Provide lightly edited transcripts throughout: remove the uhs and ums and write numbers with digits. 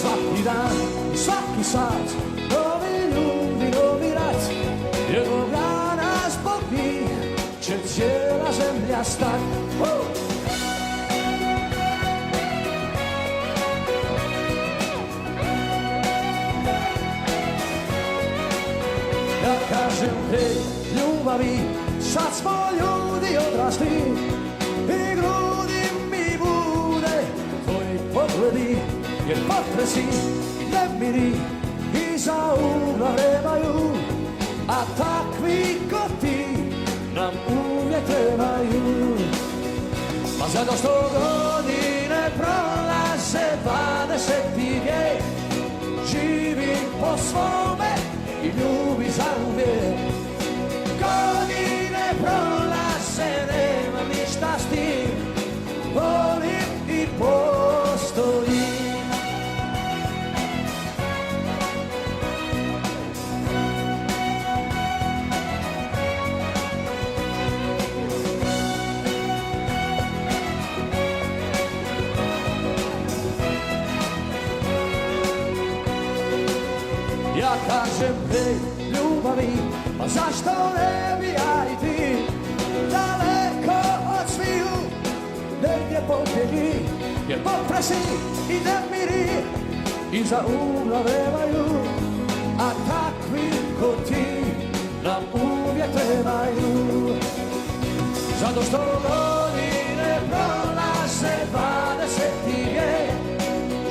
svaki dan, svaki sat, novi ljudi, novi rat. Jednog dana zbog njih će cijela zemlja stat. Ja kažem, hej, ljubavi, sad smo ljudi odrasli i grudi mi bude tvoji pogledi, jer potresi nemiri iza ugla vremaju, a takvi ko ti nam uvijek trebaju. Pa zato što godine prolaze 22, živi po svome i ljubi zauvijek. Godine prolaze, nemam ništa s tim, volim i postojim. Ja kažem, hej, ljubavi, pa zašto ne bi ja i ti daleko od sviju negdje pobjegli, jer potresi i nemiri iza ugla vremaju, a takvi ko ti nam uvijek trebaju. Zato što godine prolaze 22,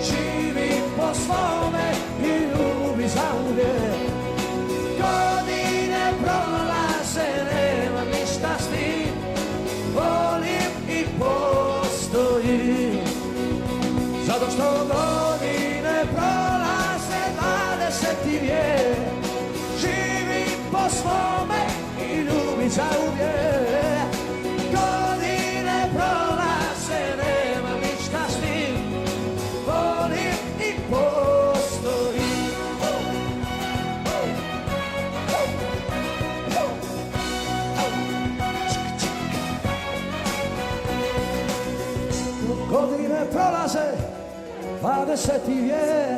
živi po svome i ljubi zauvijek. Godine prolaze, nemam ništa s tim, volim i postojim. Zato što godine prolaze 22, živim po svome i ljubim zauvijek. Godine prolaze, nemam ništa s tim, volim i postojim. Godine prolaze 22,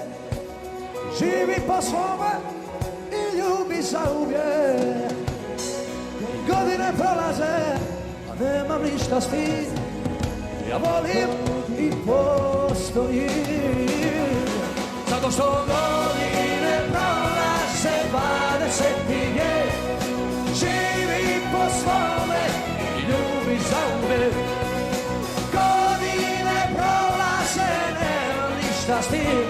živi po svome i ljubi zauvijek. Godine prolaze, a nemam ništa s tim, ja volim i postojim. Zato što godine prolaze 22, živi po svome i ljubi zauvijek. Godine prolaze, nemam ništa s tim,